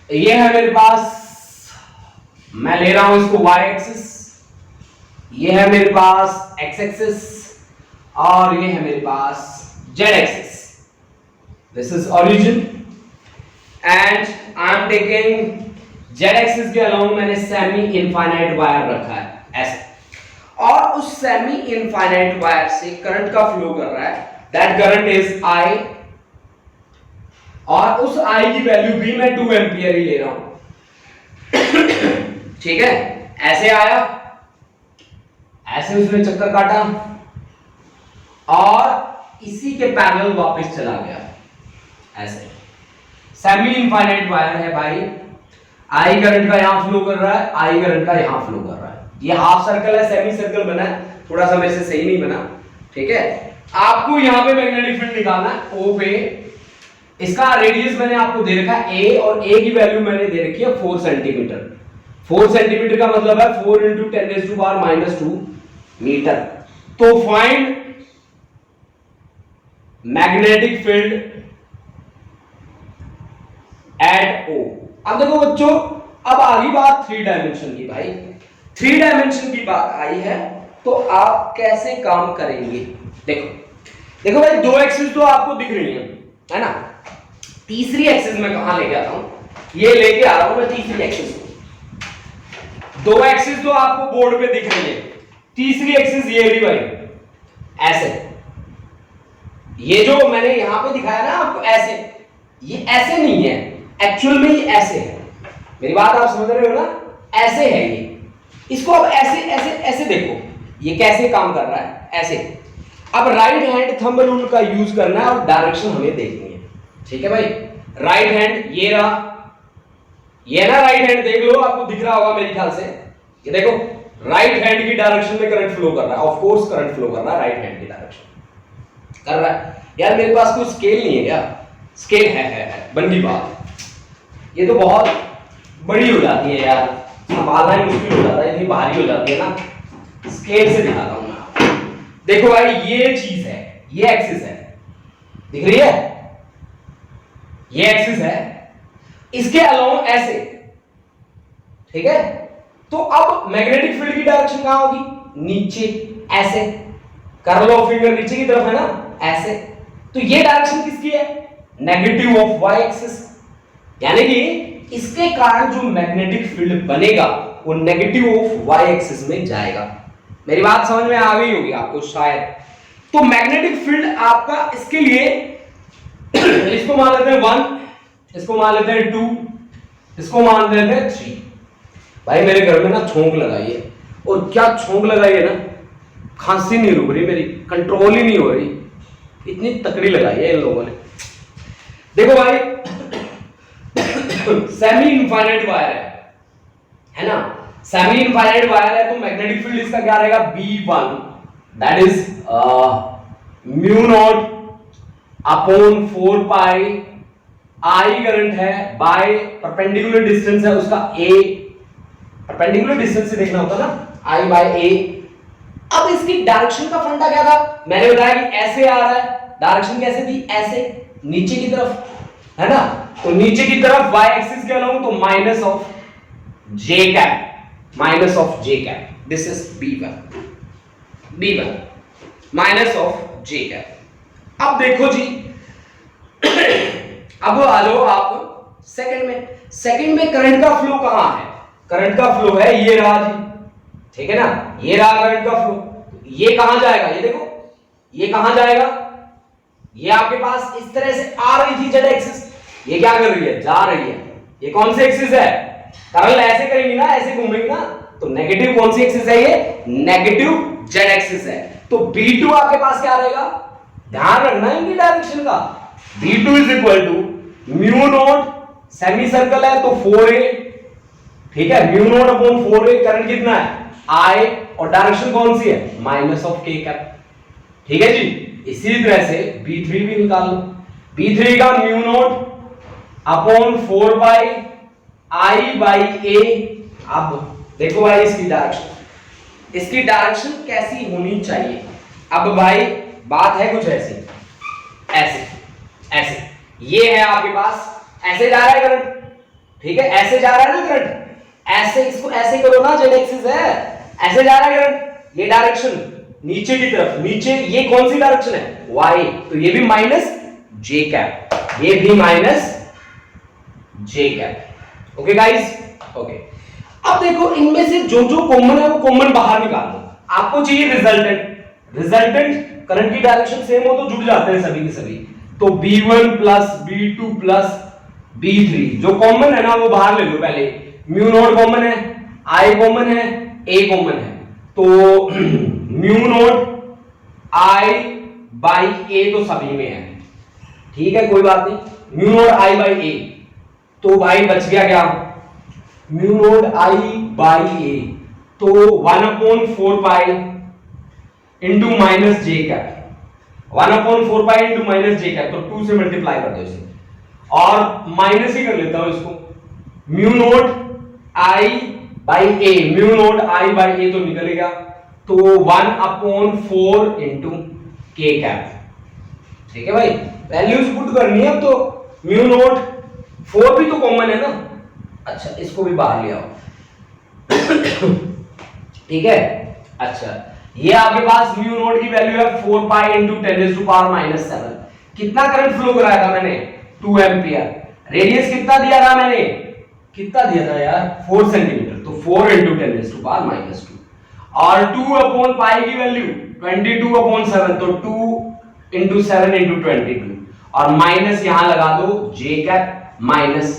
ये है मेरे पास, मैं ले रहा हूं इसको y एक्सिस, ये है मेरे पास x एक्सिस और ये है मेरे पास z axis. This is origin and I am taking z axis के अलाउंग मैंने सेमी इनफाइनाइट वायर रखा है ऐसे, और उस सेमी इनफाइनाइट वायर से करंट का फ्लो कर रहा है, दैट करंट इज I, और उस I की वैल्यू भी मैं 2 एम्पियर ही ले रहा हूं। ठीक है, ऐसे आया, ऐसे उसने चक्कर काटा और इसी के पैरेलल वापस चला गया ऐसे। सेमी इनफाइनाइट वायर है भाई, I करंट का यहां फ्लो कर रहा है, I करंट का यहां फ्लो कर रहा है। ये हाफ सर्कल है, सेमी सर्कल बना है, थोड़ा सा मेरे से सही नहीं बना। ठीक है, आपको यहां पे मैग्नेटिक फील्ड निकालना है O पे। इसका रेडियस मैंने आपको दे रखा है A, और A की वैल्यू मैंने दे रखी है 4 सेंटीमीटर। 4 सेंटीमीटर का मतलब है 4 × 10⁻⁻2 मीटर। तो find magnetic field eight O। अब देखो बच्चों, अब आ गई बात 3 डायमेंशन की। भाई 3 डायमेंशन की बात आई है तो आप कैसे काम करेंगे। देखो भाई, 2 एक्सिस तो आपको दिख रही है ना। तीसरी एक्सिस में कहां लेके आता हूं, ये लेके आ रहा हूं मैं तीसरी एक्सिस को। 2 एक्सिस तो आपको बोर्ड पे दिख रही है, तीसरी एक्सिस ये रही भाई ऐसे। ये जो मैंने यहां पे दिखाया ना आपको ऐसे, ये ऐसे नहीं है, एक्चुअल में ये ऐसे है। मेरी बात आप समझ रहे हो ना, ऐसे है ये। इसको अब ऐसे ऐसे ऐसे देखो, ये कैसे काम कर रहा है ऐसे। अब राइट हैंड थंब रूल का यूज करना है और डायरेक्शन हमें देखनी है। ठीक है भाई, राइट हैंड ये रहा, ये ना राइट हैंड, देख लो आपको दिख रहा होगा मेरे ख्याल से। ये देखो राइट हैंड की डायरेक्शन में करंट फ्लो कर रहा है, ऑफ कोर्स करंट फ्लो कर रहा है राइट हैंड की डायरेक्शन कर रहा है। यार मेरे पास कोई स्केल नहीं है क्या? स्केल है बन गई बात। ये तो बहुत बड़ी हो जाती है यार, संभालना ही मुश्किल हो जाता है, इतनी भारी हो जाती है ना। स्केल से दिखाता हूं मैं। देखो भाई, ये चीज है, ये एक्सिस है, दिख रही है, ये एक्सिस है, इसके अलाउंग ऐसे। ठीक है, तो अब मैग्नेटिक फील्ड की डायरेक्शन कहां होगी? नीचे ऐसे। कर लो फिंगर नीचे की तरफ है ना, ऐसे। तो ये डायरेक्शन किसकी है? Negative of Y axis. यानी कि इसके कारण जो मैग्नेटिक फील्ड बनेगा वो नेगेटिव ऑफ वाई एक्सिस में जाएगा। मेरी बात समझ में आ गई होगी आपको शायद। तो मैग्नेटिक फील्ड आपका इसके लिए इसको मान लेते हैं 1, इसको मान लेते हैं 2, इसको मान लेते हैं 3। भाई मेरे घर में ना छोंक लगाई है, और क्या छोंक लगाई है ना, खांसी नहीं रुक रही मेरी, कंट्रोल ही नहीं हो रही, इतनी तकड़ी लगाई है इन लोगों ने। देखो भाई सेमी इनफाइनाइट वायर है ना, सेमी इनफाइनाइट वायर है, तो मैग्नेटिक फील्ड इसका क्या रहेगा? B1, that is μ0 upon 4 pi I current है बाय परपेंडिकुलर डिस्टेंस है उसका A, परपेंडिकुलर डिस्टेंस से देखना होता ना, I बाय A। अब इसकी डायरेक्शन का फंडा क्या था? मैंने बताया कि ऐसे आ रहा है, डायरेक्शन कैसे थी? ऐसे, नीचे की तरफ है ना। तो नीचे की तरफ y एक्सिस के अलाउंग तो minus of j cap, minus of j cap, this is B1 minus of j cap. अब देखो जी अब आ जाओ आप सेकंड में करंट का फ्लो कहां है? करंट का फ्लो है ये रहा जी, ठीक है ना, ये रहा करंट का फ्लो। ये कहां जाएगा? ये देखो, ये कहां जाएगा? ये आपके पास इस तरह से आ रही थी जेड एक्सिस, ये क्या कर रही है? जा रही है। ये कौन सी एक्सिस है? पैरेलल ऐसे करेंगे ना, ऐसे घूमेंगे ना, तो नेगेटिव कौन सी एक्सिस है? ये नेगेटिव जेड एक्सिस है। तो B2 आपके पास क्या रहेगा? ध्यान रखना इनकी डायरेक्शन का। B2 is equal to μ0, semi circle है तो 4a ठीक है, mu naught upon 4a, current कितना है I, और डायरेक्शन कौन सी है माइनस ऑफ k कैप। ठीक है जी, इसी तरह से B3 भी निकाल लो। B3 का mu naught upon 4 by I by a। अब देखो भाई इसकी डायरेक्शन कैसी होनी चाहिए। अब भाई बात है कुछ ऐसी, ऐसे ये है आपके पास, ऐसे जा रहा है करंट, ठीक है, ऐसे जा रहा है ना करंट, ऐसे इसको ऐसे करो ना, जेड एक्सिस है, ऐसे जा रहा है करंट, ये डायरेक्शन नीचे की तरफ, नीचे ये कौन सी डायरेक्शन है y, तो ये भी माइनस j कैप, ये भी minus j cap. Okay guys, okay. अब देखो इनमें से जो जो कॉमन है वो कॉमन बाहर निकाल लो। आपको चाहिए रिजल्टेंट करंट की डायरेक्शन सेम हो तो जुड़ जाते हैं सभी के सभी, तो B1 plus B2 plus B3 जो कॉमन है ना वो बाहर ले लो पहले। म्यू नॉट कॉमन है, I कॉमन है, A कॉमन है, तो mu naught I by A तो सभी में है, ठीक है कोई बात नहीं, mu naught I by A, तो भाई बच गया क्या mu naught I by A, तो 1/4 पाई इंटू माइनस जे कैप, 1/4 पाई इंटू माइनस जे कैप, तो 2 से मल्टीप्लाई कर दो इसे, और माइनस ही कर लेता हूं इसको, mu naught I by A, mu naught I by A तो निकलेगा, तो 1/4 इंटू के कैप। ठीक है भाई, वैल्यूज पुट करनी है। अब तो म्यू नॉट 4 भी तो कॉमन है ना, अच्छा इसको भी बाहर ले आओ ठीक है। अच्छा ये आपके पास म्यू नॉट की वैल्यू है 4 पाई इंटू 10⁻⁻⁷। कितना करंट फ्लो कराया था मैंने 2 एम्पियर। रेडियस कितना दिया था मैंने, कितना दिया था यार 4 सेंटीमीटर, तो 4 इंटू 10⁻⁻², और 2 अपॉन पाई की वैल्यू 22/7, तो 2 इंटू 7 इंटू 22, और माइनस यहां लगा दो जे कैप माइनस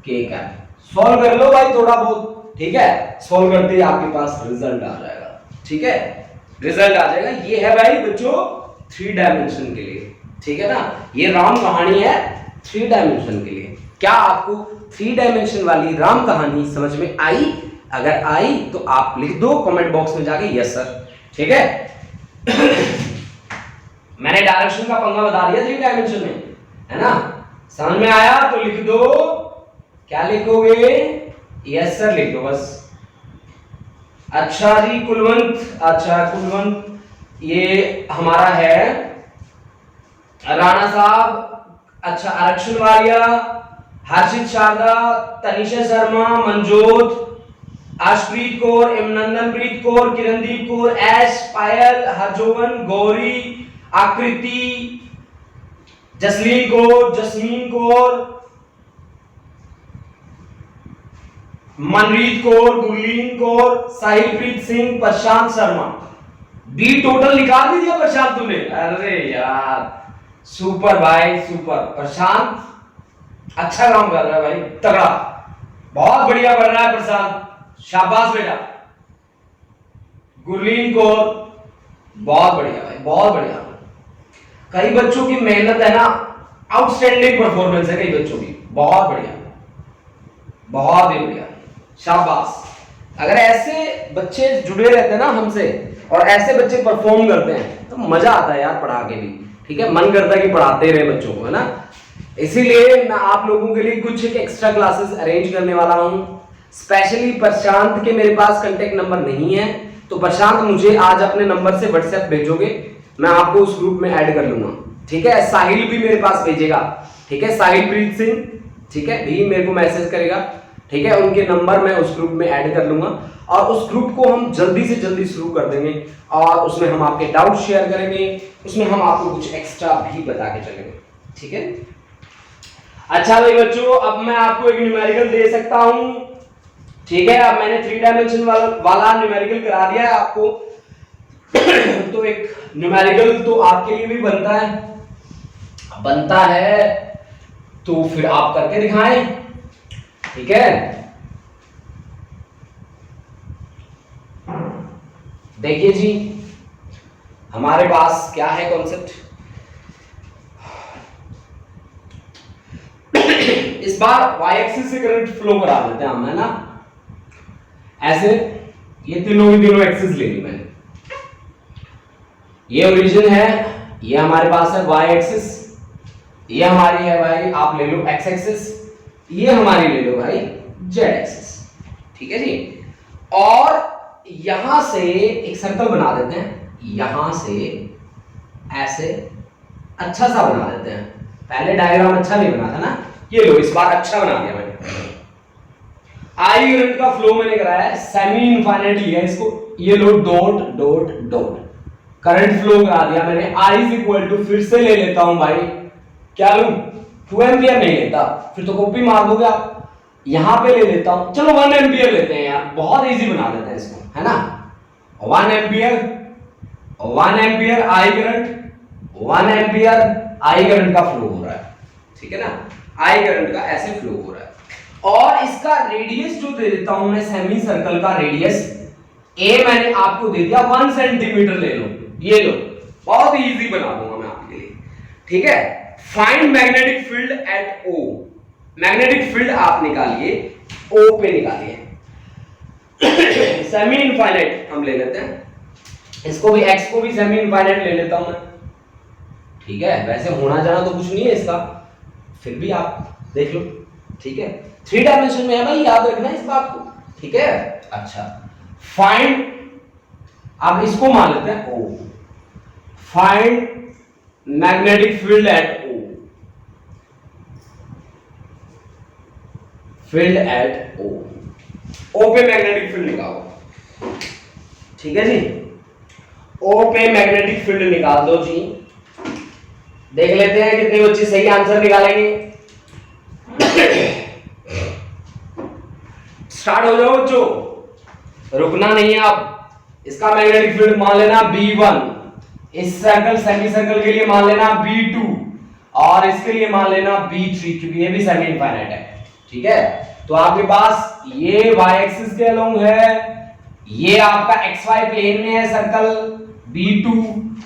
के कैप। सॉल्व कर लो भाई थोड़ा बहुत, ठीक है, सॉल्व करते ही आपके पास रिजल्ट आ जाएगा। ठीक है, रिजल्ट आ जाएगा। ये है भाई बच्चों 3 डायमेंशन के लिए, ठीक है ना, ये राम कहानी है 3 डायमेंशन के लिए। क्या आपको 3 डायमेंशन वाली राम कहानी समझ में आई? अगर आई तो आप लिख दो कमेंट बॉक्स में जाके यस सर, ठीक है मैंने डायरेक्शन का पंगा बता दिया 3 डायमेंशन में, है ना, समझ में आया तो लिख दो। क्या लिखोगे, यस सर लिख दो बस। अच्छा जी कुलवंत, अच्छा कुलवंत ये हमारा है राणा साहब, अच्छा आरक्षण वालिया, हर्षित शारदा, तनिषा शर्मा, मनजोत, आशप्रीत कौर, नंदनप्रीत कौर, किरणदीप कौर, ऐश, पायल, हरजोवन, गौरी, आकृति, जसलीन कौर, मनरीत कौर, गुरलीन कौर, साहिलप्रीत सिंह, प्रशांत शर्मा। बी टोटल निकाल भी दिया प्रशांत तूने, अरे यार सुपर भाई सुपर। प्रशांत अच्छा काम कर रहा है भाई, तगड़ा, बहुत बढ़िया पढ़ रहा है प्रशांत, शाबाश बेटा। गुरलीन कौर बहुत बढ़िया भाई, बहुत बढ़िया। कई बच्चों की मेहनत है ना, आउटस्टैंडिंग परफॉर्मेंस है कई बच्चों की, बहुत बढ़िया, बहुत ही बढ़िया, शाबाश। अगर ऐसे बच्चे जुड़े रहते हैं ना हमसे और ऐसे बच्चे परफॉर्म करते हैं तो मजा आता है यार पढ़ा के भी, ठीक है, मन करता है कि पढ़ाते रहे बच्चों को, है ना। इसीलिए मैं आप लोगों के लिए कुछ एक एक्स्ट्रा क्लासेस अरेंज करने वाला हूं स्पेशली। प्रशांत के मेरे पास कांटेक्ट नंबर नहीं है, तो प्रशांत मुझे आज अपने नंबर से व्हाट्सएप भेजोगे, मैं आपको उस ग्रुप में ऐड कर लूंगा, ठीक है। साहिल भी मेरे पास भेजेगा, ठीक है, साहिलप्रीत सिंह, ठीक है, भी मेरे को मैसेज करेगा, ठीक है, उनके नंबर मैं उस ग्रुप में ऐड कर लूंगा, और उस ग्रुप को हम जल्दी से जल्दी शुरू कर देंगे, और उसमें हम आपके डाउट शेयर करेंगे, उसमें हम आपको कुछ एक्स्ट्रा भी बता के चलेंगे, ठीक है। अच्छा भाई बच्चों, अब मैं आपको एक न्यूमेरिकल दे सकता हूं, ठीक है। अब मैंने 3 डायमेंशन वाला न्यूमेरिकल करा दिया है आपको तो एक न्यूमेरिकल तो आपके लिए भी बनता है, तो फिर आप करके दिखाएं, ठीक है। देखिए जी हमारे पास क्या है कॉन्सेप्ट इस बार y एक्सिस से करंट फ्लो करा देते हैं हम, है ना। ऐसे ये तीनों एक्सिस ले ली मैंने। ये ओरिजिन है, ये हमारे पास है y एक्सिस, ये हमारी है भाई आप ले लो x एक्सिस, ये हमारी ले लो भाई z एक्सिस। ठीक है जी। और यहां से एक सर्कल बना देते हैं, यहां से ऐसे अच्छा सा बना देते हैं। पहले डायग्राम अच्छा नहीं बना था ना, ये लो इस बार अच्छा बना दिया मैंने। आई यूनिट का फ्लो मैंने कराया है, सेमी इनफाइनाइट लिया इसको, ये लो dot dot dot current flow करा दिया मैंने। आई इज इक्वल टू, फिर से ले लेता हूं भाई, क्या लूं 2 एम्पियर नहीं लेता, फिर तो कॉपी मार दोगे आप। यहां पे ले लेता हूं, चलो 1 एम्पियर लेते हैं यार, बहुत इजी बना देते हैं इसको, है ना। 1 ampere, 1 ampere I current, 1 ampere I current का फ्लो हो रहा है, ठीक है ना, आई करंट का ऐसे फ्लो हो रहा है। और इसका रेडियस जो दे देता हूं मैं, सेमी सर्कल का रेडियस ए मैंने आपको दे दिया 1 सेंटीमीटर ले लो, ये लो, बहुत इजी बना दूंगा मैं आपके लिए, ठीक है। Find magnetic field at O, magnetic field आप निकालिए ओ पे निकालिए। सेमी इनफाइनाइट हम ले लेते हैं, इसको भी एक्स को भी सेमी इनफाइनाइट ले लेता हूं मैं, ठीक है। वैसे होना जाना तो कुछ नहीं है इसका, फिर भी आप देख लो, ठीक है। 3 डायमेंशन में है भाई, याद रखना इस बात को, ठीक है। अच्छा, फाइंड, अब इसको मान लेते हैं O, find magnetic field at O, field at O, O पे मैग्नेटिक फील्ड निकालो, ठीक है जी। ओ पे मैग्नेटिक फील्ड निकाल दो जी। देख लेते हैं कितने बच्चे सही आंसर निकालेंगे। स्टार्ट हो जाओ बच्चों, रुकना नहीं है आप। इसका मैग्नेटिक फील्ड मान लेना B1, इस सर्कल सेमी सर्कल के लिए मान लेना B2 और इसके लिए मान लेना B3, क्योंकि ये भी सेमी इनफाइनाइट है, ठीक है। तो आपके पास ये y एक्सिस के अलोंग है, ये आपका xy प्लेन में है सर्कल B2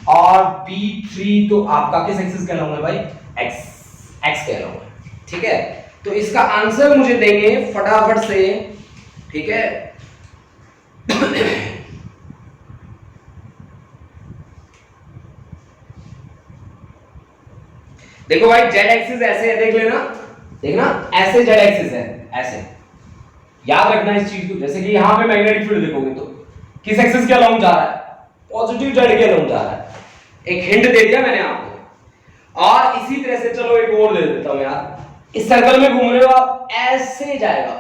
और B3 तो आपका किस एक्सिस के अलोंग है भाई, x के अलोंग है, ठीक है। तो इसका आंसर मुझे देंगे फटाफट से, ठीक है। देखो भाई z एक्सिस ऐसे है, देख लेना, देखना ऐसे z एक्सिस है, ऐसे याद रखना इस चीज को। जैसे कि यहां पे मैग्नेटिक फील्ड देखोगे तो किस एक्सिस के अलोंग जा रहा है, पॉजिटिव z के अलोंग जा रहा है। एक हिंट दे दिया मैंने आपको। और इसी तरह से चलो एक और दे देता हूं यार, इस सर्कल में घूम रहे हो आप, ऐसे जाएगा,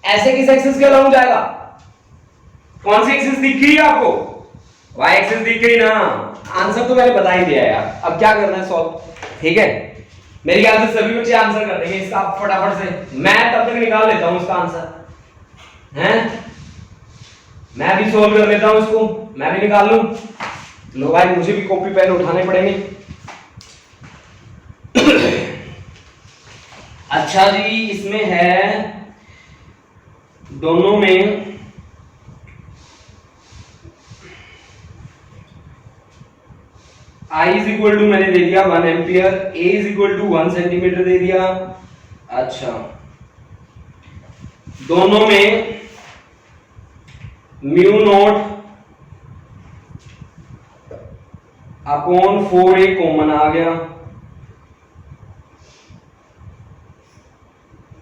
ऐसे किस एक्सिस के अलोंग जाएगा, कौन सी एक्सिस दिख रही है आपको, y एक्सिस दिख रही ना। आंसर तो मैंने बता ही दिया यार, अब क्या करना है सॉल्व, ठीक है। मेरे ख्याल से सभी बच्चे आंसर कर देंगे इसका फटाफट से। मैं तब तक निकाल लेता हूं इसका आंसर, हैं, मैं भी सोल्व कर लेता हूं इसको, मैं भी निकाल लूं। लो भाई, मुझे भी कॉपी पेन उठाने पड़ेंगे। अच्छा जी, इसमें है दोनों में I इज इक्वल टू मैंने दे दिया 1 ampere, A is equal to 1 centimetre दे दिया। अच्छा, दोनों में mu naught upon 4A common आ गया,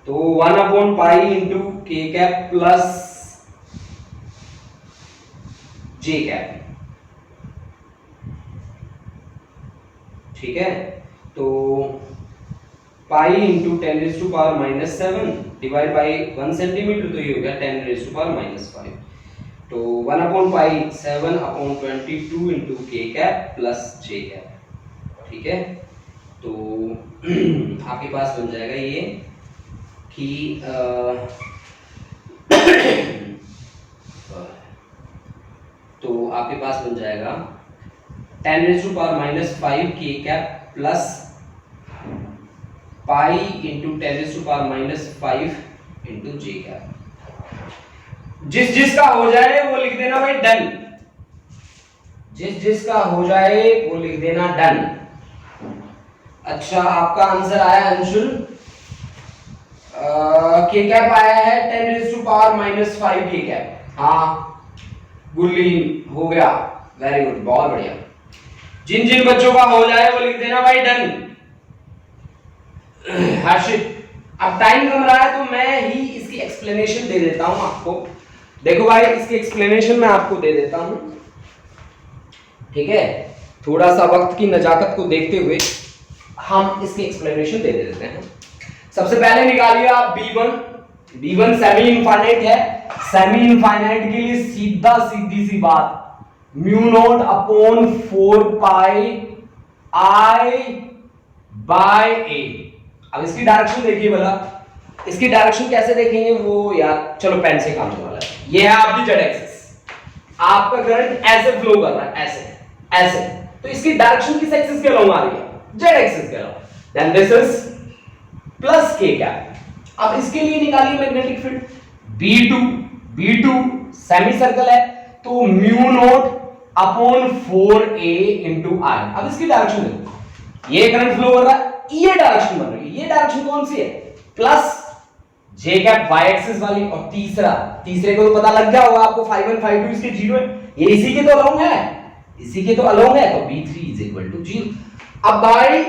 तो 1 upon pi into k cap plus j cap, ठीक है। तो pi into 10 raise to power minus 7 divide by 1 centimetre, तो ये हो गया 10 रेज़ टू पावर माइनस 5। तो 1 अपॉन पाई 7 upon 22 into k cap plus j cap, ठीक है। तो आपके पास बन जाएगा ये कि तो आपके पास बन जाएगा 10 रेज़ टू पावर माइनस 5 के cap plus pi into 10 raise to power minus 5 into J cap. जिसका हो जाए वो लिख देना भाई डन, जिसका हो जाए वो लिख देना डन। अच्छा, आपका आंसर आया अंशुल, के कैप आया है 10 रेज़ टू पावर माइनस 5 के कैप, हाँ गुरलीन हो गया, वेरी गुड, बहुत बढ़िया। जिन जिन बच्चों का हो जाए वो लिख देना भाई डन। हर्षित, अब टाइम कम रहा है तो मैं ही इसकी एक्सप्लेनेशन दे देता हूं आपको। देखो भाई इसकी एक्सप्लेनेशन मैं आपको दे देता हूं, ठीक है। थोड़ा सा वक्त की नजाकत को देखते हुए हम इसकी एक्सप्लेनेशन दे देते हैं। सबसे पहले निकालिए आप B1। B1 सेमी इनफाइनाइट है। सेमी इनफाइनाइट के लिए सीधा सीधी सी बात mu naught upon 4 pi I by A। अब इसकी डायरेक्शन देखिए भला, इसकी डायरेक्शन कैसे देखेंगे वो यार चलो पेन से काम वाला है। ये है आपकी जेड एक्सिस, आपका करंट ऐसे फ्लो कर रहा है, ऐसे ऐसे, तो इसकी डायरेक्शन किस एक्सिस के अलोंग आ रही है? जेड एक्सिस के along. Then this is plus k cap. अब इसके लिए निकालिए magnetic field B2 semi circle है तो mu naught upon 4a into I। अब इसकी डायरेक्शन देखो, ये करंट फ्लो कर रहा है, ये डायरेक्शन बन रही है, ये डायरेक्शन कौन सी है? Plus j cap y axis वाली। और तीसरे को तो पता लग गया होगा आपको, 5 1 5 2 इसके 0 है, ये इसी के तो अलोंग है, इसी के तो अलोंग है, तो B3 इज इक्वल टू 0। अब भाई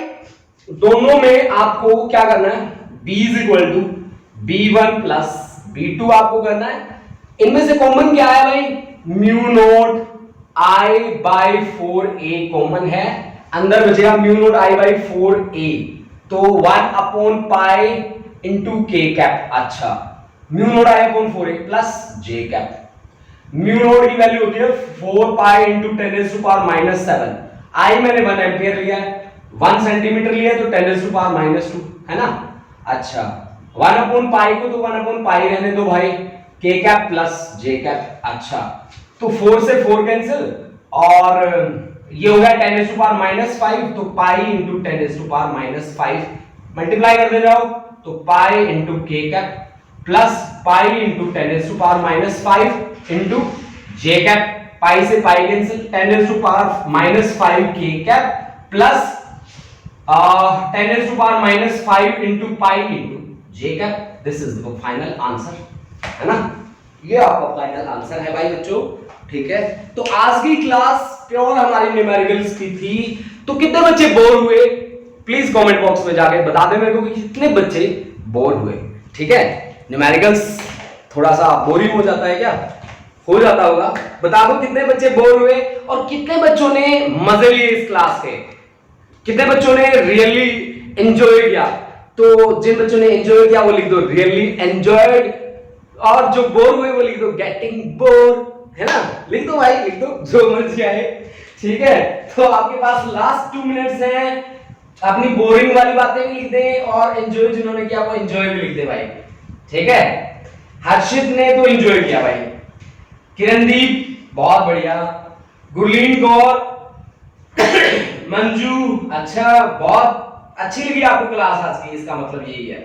दोनों में आपको क्या करना है? B is equal to B1 plus B2 आपको करना है। इनमें से कॉमन क्या है भाई? Mu naught I by 4a common है, अंदर बचेगा mu naught I by 4a, तो 1 upon pi into k cap. अच्छा, mu naught I upon 4a plus j cap. Mu naught की वैल्यू होती है 4 pi into 10 to power minus 7। I मैंने 1 ampere लिया है, 1 सेंटीमीटर लिया है तो 10 टू पावर माइनस 2 है ना। अच्छा, 1 अपॉन पाई को तो 1 अपॉन पाई रहने दो भाई, k cap plus j cap. अच्छा, तो 4 से 4 कैंसिल और ये हो गया 10 टू पावर माइनस 5, तो pi into 10 to power minus 5 multiply कर दे जाओ तो pi into k cap plus pi into 10 to power minus 5 into j cap. Pi से pi cancel, 10 to power minus 5 k cap plus 10 to power minus 5 into pi into j cap. This is the final answer, है ना। ये आपका final answer है भाई बच्चों, ठीक है। तो आज की क्लास प्योर हमारी न्यूमेरिकल्स की थी। तो कितने बच्चे बोर हुए प्लीज कमेंट बॉक्स में जाके बता दें मेरे को कि कितने बच्चे बोर हुए, ठीक है। न्यूमेरिकल्स थोड़ा सा बोरिंग हो जाता है क्या? हो जाता होगा। बता दो कितने बच्चे बोर हुए और कितने बच्चों ने मजे लिए इस क्लास के, कितने बच्चों ने रियली एंजॉय किया। तो जिन बच्चों ने एंजॉय किया वो लिख दो रियली एंजॉयड, और जो बोर हुए वो लिख दो गेटिंग बोर, है ना। लिख दो भाई, लिख दो जो मर्जी आए, ठीक है। तो आपके पास लास्ट 2 मिनट्स हैं, अपनी बोरिंग वाली बातें भी लिख दें और एंजॉय जिन्होंने किया वो एंजॉय भी लिख दे भाई, ठीक है। हर्षित ने तो एंजॉय किया भाई, किरणदीप बहुत बढ़िया, गुरलीन कौर, मंजू, अच्छा बहुत अच्छी लगी आपको क्लास आज की, इसका मतलब यही है।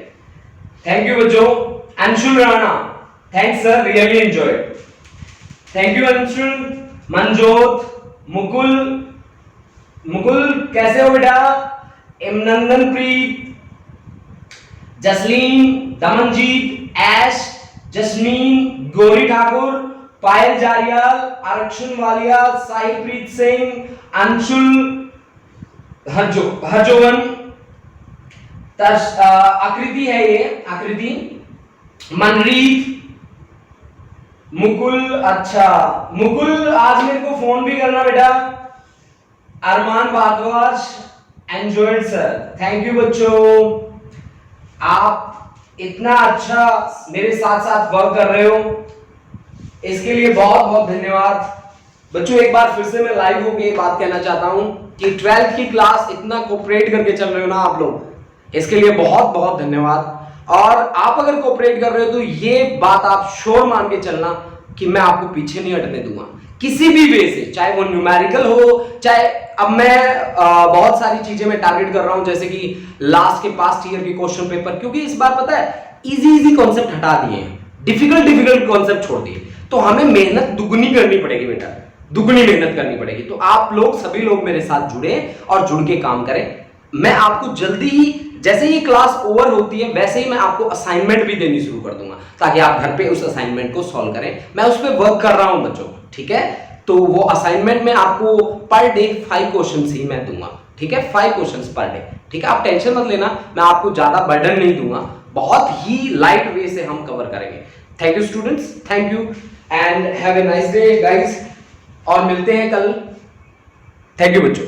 थैंक यू बच्चों। Anshul Rana, thanks sir, really enjoyed. Thank you Anshul. Manjot, Mukul कैसे हो बेटा? इमनंदन प्रीत, जसलीन, दमनजीत, ऐश, जस्मीन, गौरी ठाकुर, पायल जारियाल, आरक्षण वालिया, साहिलप्रीत सिंह, अंशुल, हरजोवन, आकृति है ये, आकृति, मनरीत, मुकुल। अच्छा मुकुल आज मेरे को फोन भी करना बेटा। Arman Bhardwaj, enjoyed sir, thank you बच्चों। आप इतना अच्छा मेरे साथ साथ वर्क कर रहे हो, इसके लिए बहुत बहुत धन्यवाद बच्चों। एक बार फिर से मैं लाइव होके बात कहना चाहता हूं कि 12th की क्लास इतना कोऑपरेट करके चल रहे हो ना आप लोग, इसके लिए बहुत बहुत धन्यवाद। और आप अगर कोऑपरेट कर रहे हो तो ये बात आप श्योर मान के चलना कि मैं आपको पीछे नहीं हटने दूंगा किसी भी वे से, चाहे वो न्यूमेरिकल हो, चाहे अब मैं बहुत सारी चीजें मैं टारगेट कर रहा हूं, जैसे कि लास्ट के पास्ट ईयर के क्वेश्चन पेपर, क्योंकि इस बार पता है इजी कॉन्सेप्ट हटा दिए हैं, डिफिकल्ट कॉन्सेप्ट छोड़ दिए, तो हमें मेहनत दुगनी करनी पड़ेगी बेटा, दुगनी मेहनत करनी पड़ेगी। तो आप लोग सभी लोग मेरे साथ जुड़े और जुड़ के काम करें। मैं आपको जल्दी ही जैसे ही क्लास ओवर होती है वैसे ही मैं आपको असाइनमेंट भी देनी शुरू कर दूंगा, ताकि आप घर पे उस असाइनमेंट को सॉल्व करें। मैं उस पर वर्क कर रहा हूं बच्चों, ठीक है। तो वो असाइनमेंट में आपको पर डे 5 क्वेश्चंस ही मैं दूंगा, ठीक है, 5 क्वेश्चंस पर डे, ठीक है। आप टेंशन मत लेना, मैं आपको ज्यादा बर्डन नहीं दूंगा, बहुत ही लाइट वे से हम कवर करेंगे। Thank you students, thank you and have a nice day guys, और मिलते हैं कल। थैंक यू बच्चों।